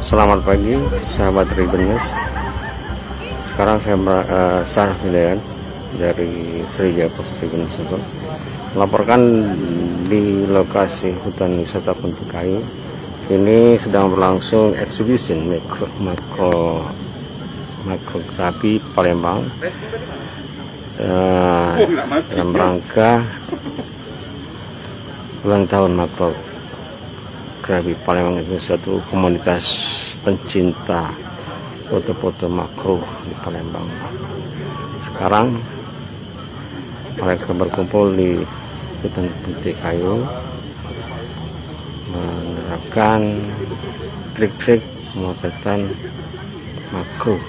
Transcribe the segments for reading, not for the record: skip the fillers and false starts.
Selamat pagi sahabat Tribunnews. Sekarang saya melihat dari Sriwijaya Pos Tribunnews melaporkan di lokasi hutan wisata Punti Kayu. Ini sedang berlangsung exhibition makrografi Palembang dalam rangka ulang tahun makrografi Palembang. Itu satu komunitas pencinta foto-foto makro di Palembang. Sekarang mereka berkumpul di hutan Punti Kayu menerapkan trik-trik pemotretan makro,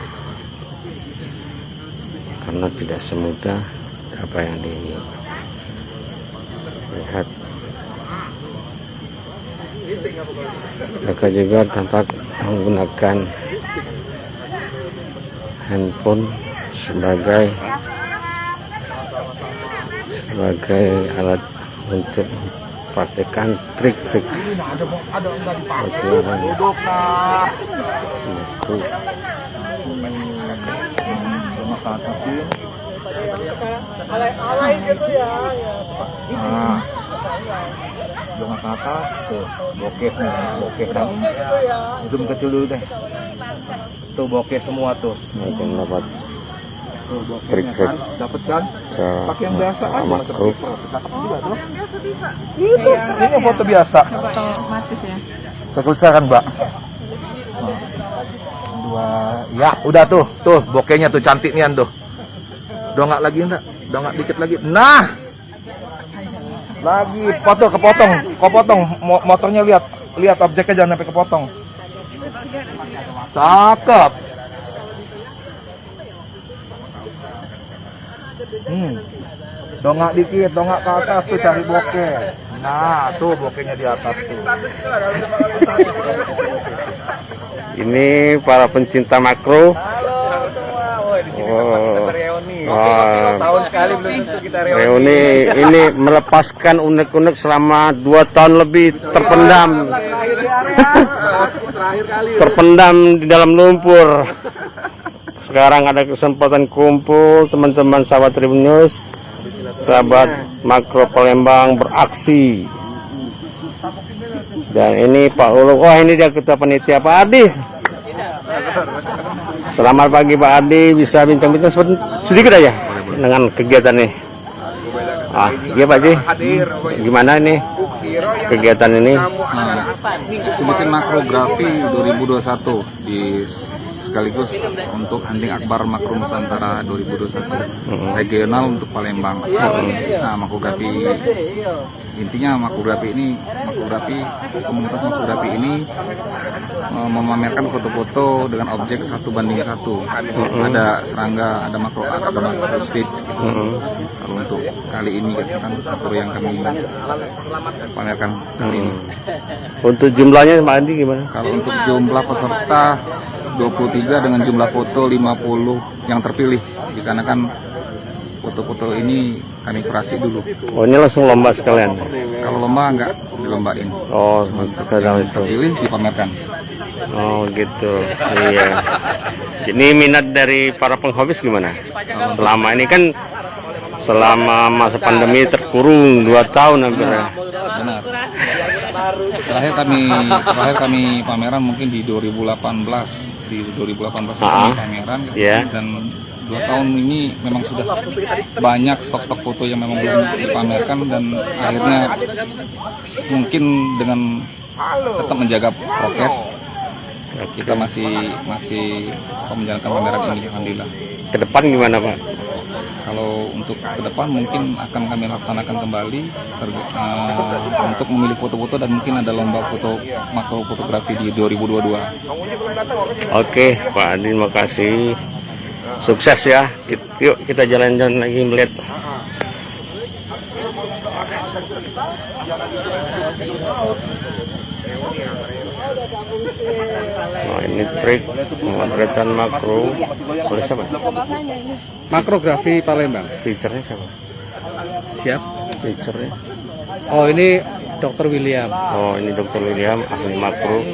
karena tidak semudah apa yang dilihat. Mereka juga tampak menggunakan handphone sebagai alat untuk praktekkan trik-trik jangan ke atas tuh, bokeh kan, zoom kecil dulu deh, tuh bokeh semua tuh, mungkin dapat trik-trik dapat kan, pakai yang biasa aja, makro. cakep juga tuh, ini foto biasa, otomatis ya, kekulsa kan mbak, dua, ya udah tuh bokehnya tuh cantik nian tuh, dongak lagi enggak, dongak dikit lagi, nah. Lagi foto kepotong motornya, lihat objeknya jangan sampai kepotong. Cakep. Dongak dikit, dongak ke atas tuh cari bokeh. Nah, tuh bokehnya di atas tuh. Ini para pencinta makro. Tahun sekali belum tentu kita reuni ini melepaskan unek-unek selama 2 tahun lebih terpendam di dalam lumpur. Sekarang ada kesempatan kumpul teman-teman sahabat Tribunnews, sahabat makro Palembang beraksi. Dan ini Pak Ulu, ini dia ketua panitia Pak Adis. Selamat pagi Pak Adi, bisa bincang-bincang sedikit aja dengan kegiatan ini. Iya Pak Ji, gimana ini kegiatan ini? Eksibisi makrografi 2021 sekaligus untuk Hunting Akbar Makro Nusantara 2021 regional untuk Palembang. Nah, makrografi intinya komunitas makrografi ini memamerkan foto-foto dengan objek 1:1. Ada serangga, ada makro stage gitu. Kalau untuk kali ini kan foto yang kami pamerkan kali ini. Untuk jumlahnya Pak Andi gimana? Kalau untuk jumlah peserta 23 dengan jumlah foto 50 yang terpilih, dikarenakan foto-foto ini kami kurasi dulu. Oh, ini langsung lomba sekalian? Kalau lomba enggak dilombain. Oh, terkadang itu. Terpilih dipamerkan. Oh gitu, iya. Ini minat dari para penghobis gimana? Selama ini kan selama masa pandemi terkurung 2 tahun hampir. Benar. Terakhir kami pameran mungkin di 2018. Di 2018 kami pameran dan 2 tahun ini memang sudah banyak stok-stok foto yang memang belum dipamerkan, dan akhirnya mungkin dengan tetap menjaga prokes kita masih menjalankan pameran ini, alhamdulillah. Ke depan gimana Pak? Kalau untuk ke depan mungkin akan kami laksanakan kembali untuk memilih foto-foto, dan mungkin ada lomba foto makro fotografi di 2022. Oke Pak Adi, makasih, sukses ya. Yuk kita jalan-jalan lagi melihat. Oh, ini Ini trik pemotretan makro oleh siapa? Makrografi Palembang. Feature-nya siapa? Siap. Feature-nya. Oh, ini Dr. William. Oh, ini Dr. William, ahli makro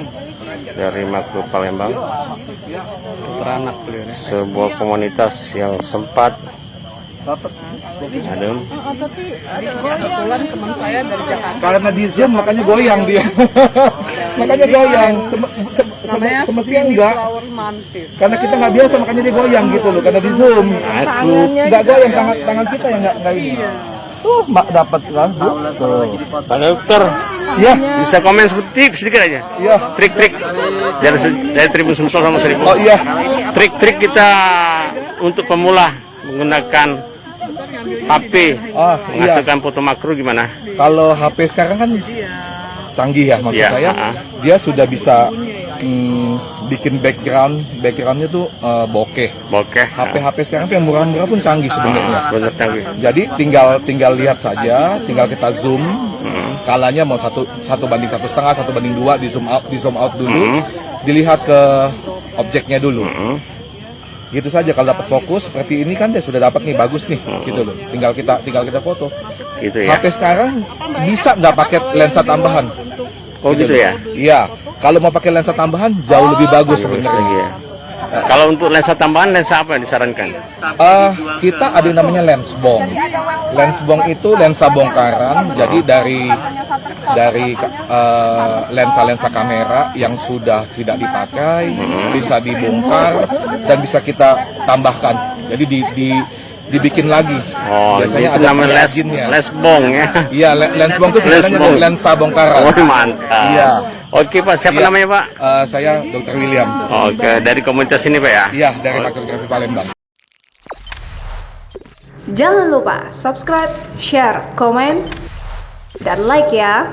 dari Makro Palembang. Dokter anak beliau. Sebuah komunitas yang sempat adem. Karena di Zoom makanya goyang dia. Makanya goyang. Semestinya enggak. Karena kita nggak biasa makanya dia goyang gitu loh. Karena di Zoom. Aku Nggak goyang tangan kita yang nggak ini. Mak dapat kan? Tuh. Pak Dokter, Ya, bisa komen sedikit aja. ya. Trik-trik dari Tribun Sumsel sama Seribu. Oh iya. Trik-trik kita untuk pemula menggunakan HP Ah, iya. menghasilkan foto makro gimana? Kalau HP sekarang kan canggih ya maksud Iya, saya. Dia sudah bisa bikin backgroundnya tuh bokeh. Bokeh. HP sekarang tuh yang murah-murah pun canggih sebenarnya. Bener canggih. Jadi tinggal lihat saja, tinggal kita zoom. Skalanya mau 1:1,5, 1:2, di zoom out dulu. Dilihat ke objeknya dulu. Gitu saja. Kalau dapat fokus seperti ini kan dia sudah dapat nih, bagus nih, gitu loh. Tinggal kita foto. Gitu ya. HP sekarang bisa nggak pakai lensa tambahan? Oh gitu ya. Iya. Kalau mau pakai lensa tambahan jauh lebih bagus sebenarnya. Iya. Kalau untuk lensa tambahan, lensa apa yang disarankan? Kita ada yang namanya lens bong. Lens bong itu lensa bongkaran. Jadi dari lensa-lensa kamera yang sudah tidak dipakai bisa dibongkar dan bisa kita tambahkan. Jadi dibikin lagi. Oh, biasanya itu ada namanya pengrajinnya. les bong ya. Iya, lens bong itu Les sebenarnya bong. lensa bongkaran. Oh mantap. Iya. Oke Pak, siapa Iya. namanya Pak? Saya Dr. William. Oke, dari komunitas ini Pak ya. Iya, dari Makrografi Palembang. Jangan lupa subscribe, share, komen, dan like ya.